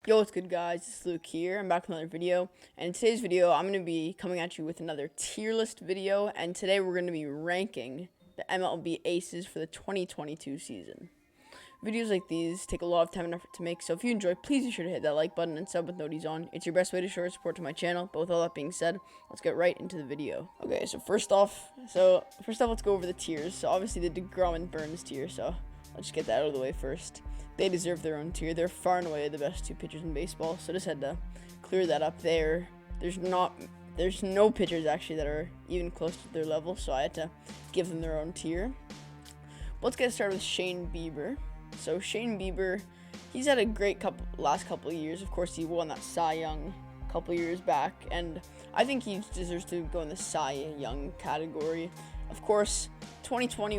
Yo, what's good, guys? It's Luke here. I'm back with another video, and in today's video, I'm going to be coming at you with another tier list video, and today we're going to be ranking the MLB aces for the 2022 season. Videos like these take a lot of time and effort to make, so if you enjoy, please be sure to hit that like button and sub with noties on. It's your best way to show your support to my channel. But with all that being said, let's get right into the video. Okay, so first off, let's go over the tiers. So obviously the DeGrom and Burns tier, so let's just get that out of the way first. They deserve their own tier. They're far and away the best two pitchers in baseball, so just had to clear that up there. There's no pitchers actually that are even close to their level, so I had to give them their own tier. But let's get started with Shane Bieber. So Shane Bieber, he's had a great last couple of years. Of course, he won that Cy Young a couple of years back, and I think he deserves to go in the Cy Young category. Of course, 2020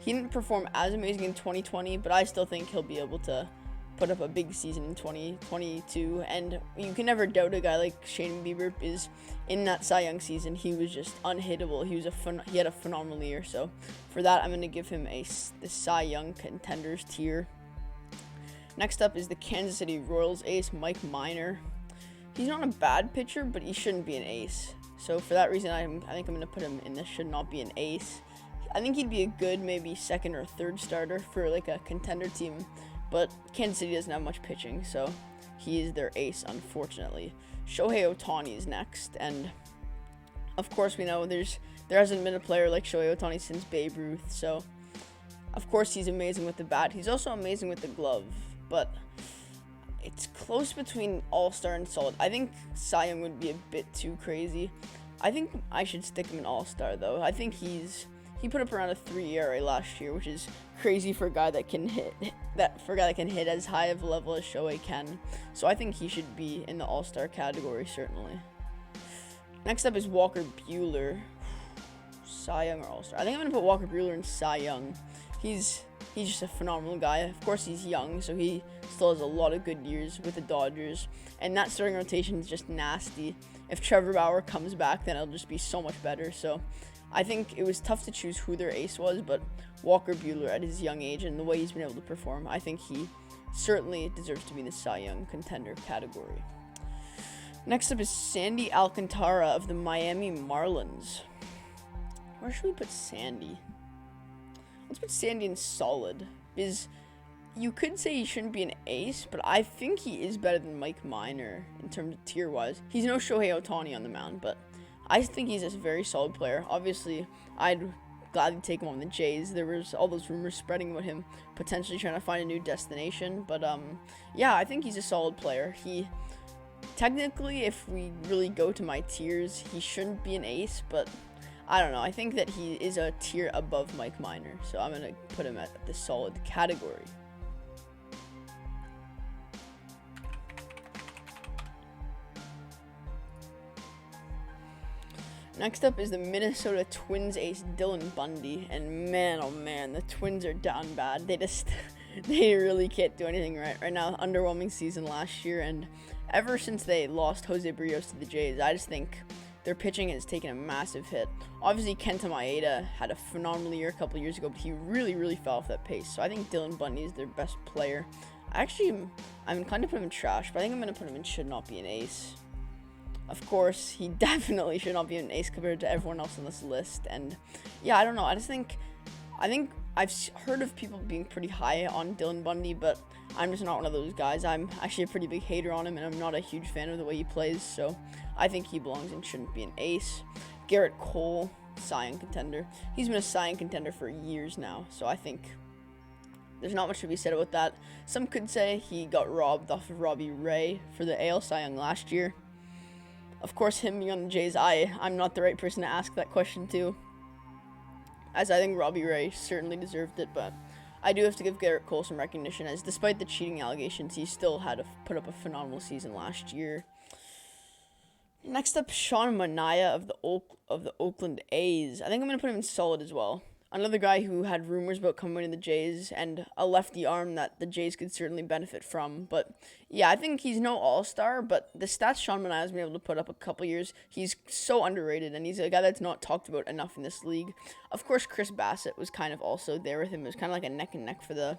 he didn't perform as amazing in 2020, but I still think he'll be able to put up a big season in 2022, and you can never doubt a guy like Shane Bieber is in that Cy Young season. He was just unhittable. He had a phenomenal year, so for that I'm going to give him the Cy Young contenders tier. Next up is the Kansas City Royals ace Mike Minor. He's not a bad pitcher, but he shouldn't be an ace. So for that reason, I think I'm going to put him in this should not be an ace. I think he'd be a good maybe second or third starter for like a contender team, but Kansas City doesn't have much pitching, so he is their ace, unfortunately. Shohei Otani is next, and of course we know there hasn't been a player like Shohei Otani since Babe Ruth, so of course he's amazing with the bat. He's also amazing with the glove, but it's close between All-Star and Solid. I think Cy Young would be a bit too crazy. I think I should stick him in All-Star, though. I think he put up around a 3 ERA last year, which is crazy for a guy that can hit as high of a level as Shohei can. So I think he should be in the All-Star category, certainly. Next up is Walker Buehler. Cy Young or All-Star? I think I'm going to put Walker Buehler in Cy Young. He's just a phenomenal guy. Of course, he's young, so he still has a lot of good years with the Dodgers. And that starting rotation is just nasty. If Trevor Bauer comes back, then it'll just be so much better. So I think it was tough to choose who their ace was, but Walker Buehler at his young age and the way he's been able to perform, I think he certainly deserves to be in the Cy Young contender category. Next up is Sandy Alcantara of the Miami Marlins. Where should we put Sandy? Let's put Sandy in Solid, because you could say he shouldn't be an ace, but I think he is better than Mike Minor in terms of tier-wise. He's no Shohei Otani on the mound, but I think he's a very solid player. Obviously, I'd gladly take him on the Jays. There was all those rumors spreading about him potentially trying to find a new destination, but yeah, I think he's a solid player. Technically, if we really go to my tiers, he shouldn't be an ace, but I don't know. I think that he is a tier above Mike Minor, so I'm going to put him at the solid category. Next up is the Minnesota Twins ace Dylan Bundy, and man, oh man, the Twins are down bad. They really can't do anything right now. Underwhelming season last year, and ever since they lost Jose Barrios to the Jays, I just think their pitching has taken a massive hit. Obviously, Kenta Maeda had a phenomenal year a couple years ago, but he really fell off that pace. So I think Dylan Bundy is their best player. I'm kind of put him in trash, but I think I'm going to put him in should not be an ace. Of course, he definitely should not be an ace compared to everyone else on this list. And yeah, I don't know. I think I've heard of people being pretty high on Dylan Bundy, but I'm just not one of those guys. I'm actually a pretty big hater on him, and I'm not a huge fan of the way he plays, so I think he belongs and shouldn't be an ace. Garrett Cole, Cy Young contender. He's been a Cy Young contender for years now, so I think there's not much to be said about that. Some could say he got robbed off of Robbie Ray for the AL Cy Young last year. Of course, him being on the Jays, I'm not the right person to ask that question to, as I think Robbie Ray certainly deserved it, but I do have to give Garrett Cole some recognition, as despite the cheating allegations, he still had to put up a phenomenal season last year. Next up, Sean Manaea of the Oakland A's. I think I'm going to put him in solid as well. Another guy who had rumors about coming to the Jays, and a lefty arm that the Jays could certainly benefit from. But yeah, I think he's no all-star, but the stats Sean Manaea has been able to put up a couple years, he's so underrated, and he's a guy that's not talked about enough in this league. Of course, Chris Bassett was kind of also there with him. It was kind of like a neck and neck for the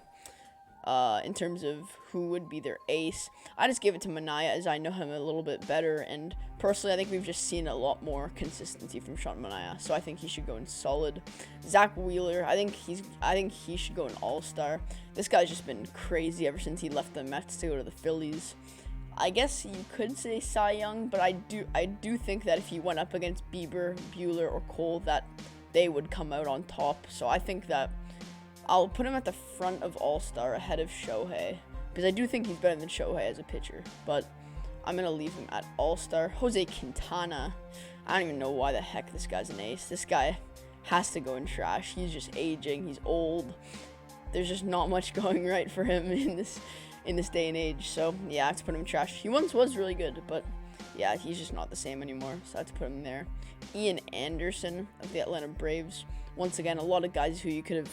in terms of who would be their ace. I just give it to Manaea as I know him a little bit better, and personally I think we've just seen a lot more consistency from Sean Manaea, so I think he should go in solid. Zack Wheeler, I think he should go in all-star. This guy's just been crazy ever since he left the Mets to go to the Phillies. I guess you could say Cy Young, but I do think that if he went up against Bieber, Buehler, or Cole, that they would come out on top. So I think that I'll put him at the front of All-Star ahead of Shohei, because I do think he's better than Shohei as a pitcher, but I'm going to leave him at All-Star. Jose Quintana, I don't even know why the heck this guy's an ace. This guy has to go in trash. He's just aging. He's old. There's just not much going right for him in this day and age. So, yeah, I have to put him in trash. He once was really good, but yeah, he's just not the same anymore, so I have to put him there. Ian Anderson of the Atlanta Braves. Once again, a lot of guys who you could have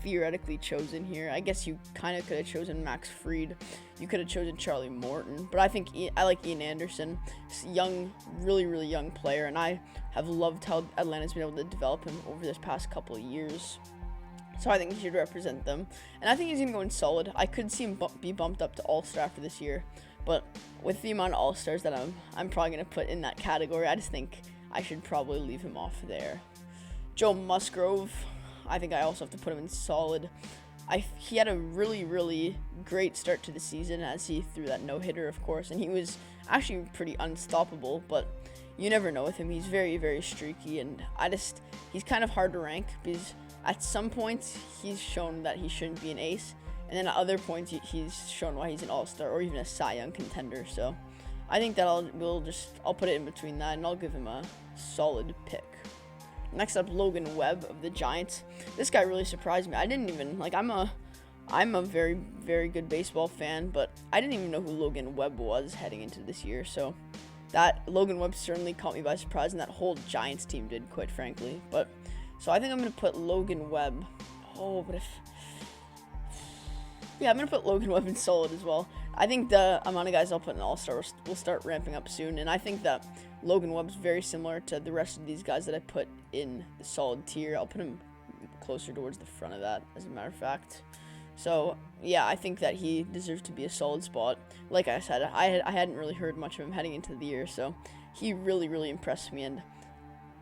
theoretically chosen here. I guess you kind of could have chosen Max Fried. You could have chosen Charlie Morton, but I like Ian Anderson. Young, really young player, and I have loved how Atlanta's been able to develop him over this past couple of years. So I think he should represent them, and I think he's going to go in solid. I could see him be bumped up to All-Star after this year, but with the amount of All-Stars that I'm probably going to put in that category, I just think I should probably leave him off there. Joe Musgrove, I think I also have to put him in solid. He had a really great start to the season as he threw that no-hitter, of course, and he was actually pretty unstoppable, but you never know with him. He's very streaky, and he's kind of hard to rank because at some points he's shown that he shouldn't be an ace, and then at other points he's shown why he's an all-star or even a Cy Young contender. So I think that I'll put it in between that, and I'll give him a solid pick. Next up, Logan Webb of the Giants. This guy really surprised me. I didn't even I'm a very good baseball fan, but I didn't even know who Logan Webb was heading into this year. So that Logan Webb certainly caught me by surprise, and that whole Giants team did, quite frankly. But so I think I'm gonna put Logan Webb. I'm gonna put Logan Webb in solid as well. I think the amount of guys I'll put in All-Star will start ramping up soon, and I think that Logan Webb's very similar to the rest of these guys that I put in the solid tier. I'll put him closer towards the front of that, as a matter of fact. So, yeah, I think that he deserves to be a solid spot. Like I said, I hadn't really heard much of him heading into the year, so he really impressed me, and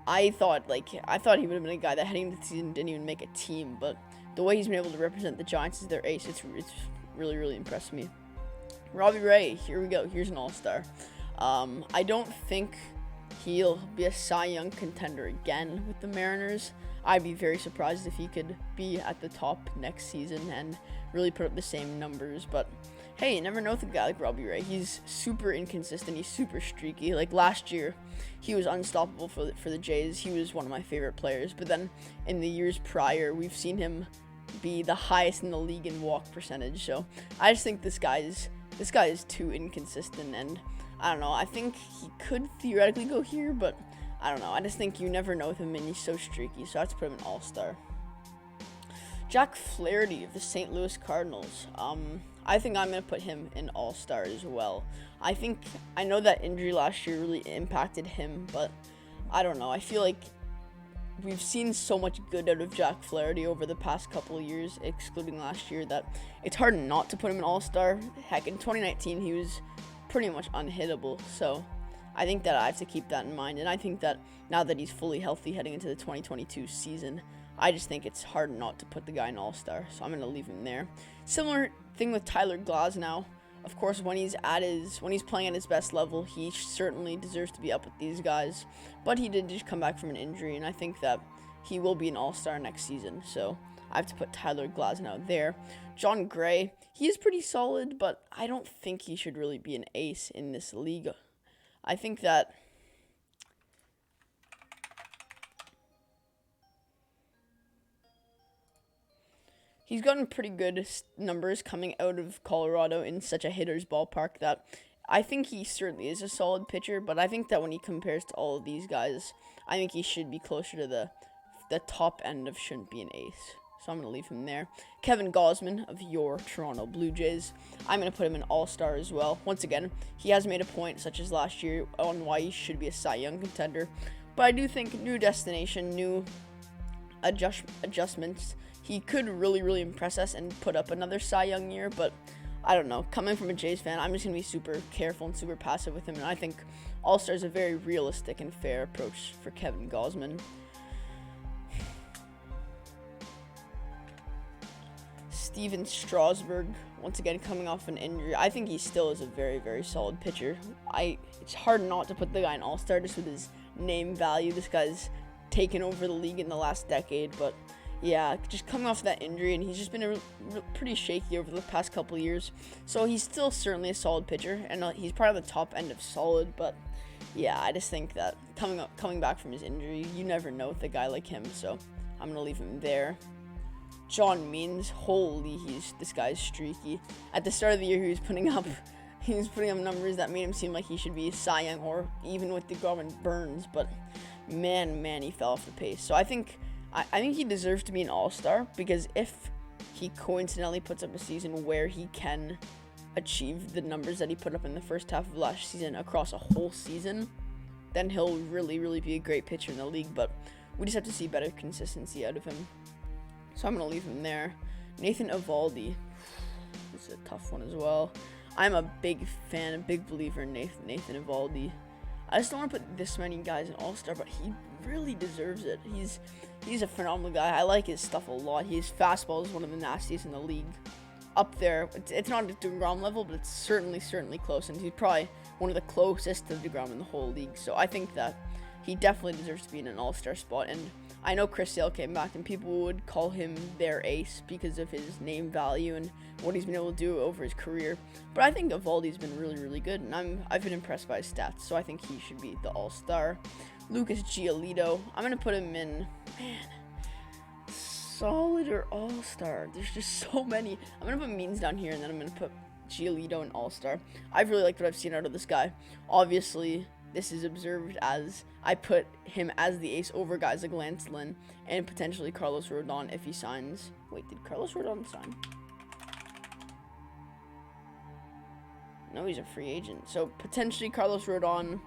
I thought he would have been a guy that heading into the season didn't even make a team, but the way he's been able to represent the Giants as their ace, it's really impressed me. Robbie Ray, here we go. Here's an all-star. I don't think he'll be a Cy Young contender again with the Mariners. I'd be very surprised if he could be at the top next season and really put up the same numbers. But hey, you never know with a guy like Robbie Ray. He's super inconsistent. He's super streaky. Like last year, he was unstoppable for the Jays. He was one of my favorite players. But then in the years prior, we've seen him be the highest in the league in walk percentage. So I just think this guy is too inconsistent, and I don't know. I think he could theoretically go here, but I don't know. I just think you never know with him, and he's so streaky, so I have to put him in all-star. Jack Flaherty of the St. Louis Cardinals. I think I'm going to put him in all-star as well. I know that injury last year really impacted him, but I don't know. I feel like we've seen so much good out of Jack Flaherty over the past couple of years, excluding last year, that it's hard not to put him in all-star. Heck, in 2019, he was pretty much unhittable, so I think that I have to keep that in mind, and I think that now that he's fully healthy heading into the 2022 season, I just think it's hard not to put the guy in all-star, so I'm going to leave him there. Similar thing with Tyler Glasnow. Of course, when he's playing at his best level, he certainly deserves to be up with these guys, but he did just come back from an injury, and I think that he will be an all-star next season, so I have to put Tyler Glasnow there. John Gray, he is pretty solid, but I don't think he should really be an ace in this league. I think that he's gotten pretty good numbers coming out of Colorado in such a hitter's ballpark that I think he certainly is a solid pitcher, but I think that when he compares to all of these guys, I think he should be closer to the top end of shouldn't be an ace. So I'm going to leave him there. Kevin Gausman of your Toronto Blue Jays. I'm going to put him in all-star as well. Once again, he has made a point, such as last year, on why he should be a Cy Young contender. But I do think new destination, new adjustments, he could really, really impress us and put up another Cy Young year, but I don't know. Coming from a Jays fan, I'm just going to be super careful and super passive with him, and I think All-Star is a very realistic and fair approach for Kevin Gausman. Steven Strasberg, once again coming off an injury. I think he still is a very, very solid pitcher. It's hard not to put the guy in All-Star just with his name value. This guy's taken over the league in the last decade, but yeah, just coming off that injury, and he's just been pretty shaky over the past couple of years. So he's still certainly a solid pitcher, and he's probably the top end of solid, but yeah, I just think that coming back from his injury, you never know with a guy like him, so I'm going to leave him there. John Means, holy, this guy's streaky. At the start of the year, he was putting up numbers that made him seem like he should be Cy Young or even with DeGrom and Burns, but man, he fell off the pace. So I think he deserves to be an All-Star, because if he coincidentally puts up a season where he can achieve the numbers that he put up in the first half of last season across a whole season, then he'll really, really be a great pitcher in the league, but we just have to see better consistency out of him. So I'm going to leave him there. Nathan Avaldi. This is a tough one as well. I'm a big fan, a big believer in Nathan Avaldi. I just don't want to put this many guys in All-Star, but he really deserves it. He's a phenomenal guy. I like his stuff a lot. His fastball is one of the nastiest in the league. Up there. It's not at DeGrom level, but it's certainly close, and he's probably one of the closest to DeGrom in the whole league. So I think that he definitely deserves to be in an All-Star spot, and I know Chris Sale came back, and people would call him their ace because of his name value and what he's been able to do over his career. But I think Eovaldi's been really, really good, and I've been impressed by his stats, so I think he should be the All-Star. Lucas Giolito, I'm going to put him in, solid or All-Star. There's just so many. I'm going to put Means down here, and then I'm going to put Giolito in All-Star. I've really liked what I've seen out of this guy. Obviously, this is observed as I put him as the ace over guys like Lance Lynn and potentially Carlos Rodon if he signs. Wait, did Carlos Rodon sign? No, he's a free agent. So potentially Carlos Rodon.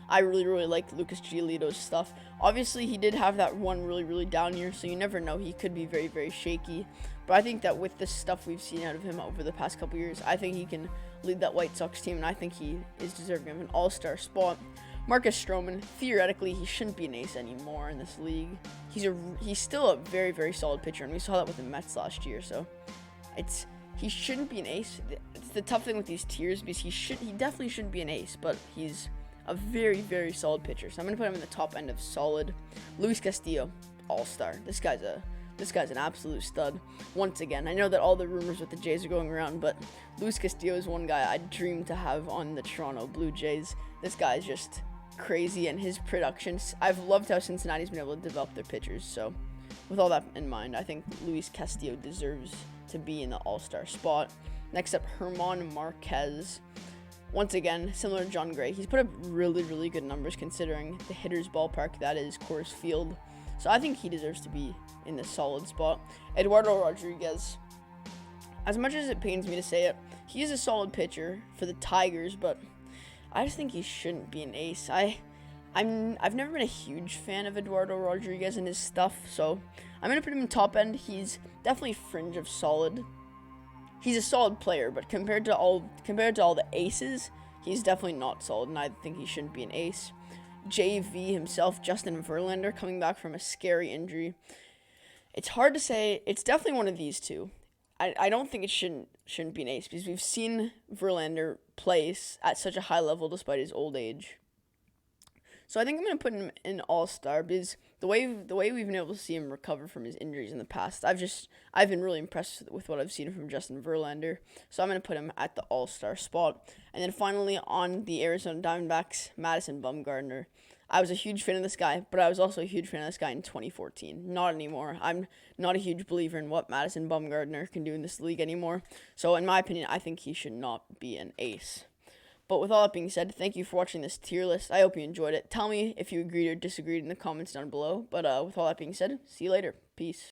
I really, really like Lucas Giolito's stuff. Obviously, he did have that one really, really down year, so you never know. He could be very, very shaky. But I think that with the stuff we've seen out of him over the past couple years, I think he can lead that White Sox team, and I think he is deserving of an All-Star spot. Marcus Stroman, theoretically, he shouldn't be an ace anymore in this league. He's still a very, very solid pitcher, and we saw that with the Mets last year. So he shouldn't be an ace. It's the tough thing with these tiers, because he definitely shouldn't be an ace, but he's a very, very solid pitcher. So I'm gonna put him in the top end of solid. Luis Castillo, All-Star. This guy's an absolute stud. Once again, I know that all the rumors with the Jays are going around, but Luis Castillo is one guy I dream to have on the Toronto Blue Jays. This guy's just crazy, and his productions. I've loved how Cincinnati's been able to develop their pitchers. So with all that in mind, I think Luis Castillo deserves to be in the All-Star spot. Next up, Hermann Marquez. Once again, similar to John Gray, he's put up really, really good numbers considering the hitter's ballpark that is Coors Field. So I think he deserves to be in the solid spot. Eduardo Rodriguez, as much as it pains me to say it, he is a solid pitcher for the Tigers, but I just think he shouldn't be an ace. I've never been a huge fan of Eduardo Rodriguez and his stuff, so I'm gonna put him in top end. He's definitely fringe of solid. He's a solid player, but compared to all the aces, he's definitely not solid, and I think he shouldn't be an ace. JV himself, Justin Verlander, coming back from a scary injury. It's hard to say. It's definitely one of these two. I don't think it shouldn't be an ace, because we've seen Verlander play at such a high level despite his old age. So I think I'm going to put him in All-Star, because the way we've been able to see him recover from his injuries in the past, I've been really impressed with what I've seen from Justin Verlander. So I'm going to put him at the All-Star spot. And then finally on the Arizona Diamondbacks, Madison Bumgarner. I was a huge fan of this guy, but I was also a huge fan of this guy in 2014. Not anymore. I'm not a huge believer in what Madison Bumgarner can do in this league anymore. So in my opinion, I think he should not be an ace. But with all that being said, thank you for watching this tier list. I hope you enjoyed it. Tell me if you agreed or disagreed in the comments down below. But with all that being said, see you later. Peace.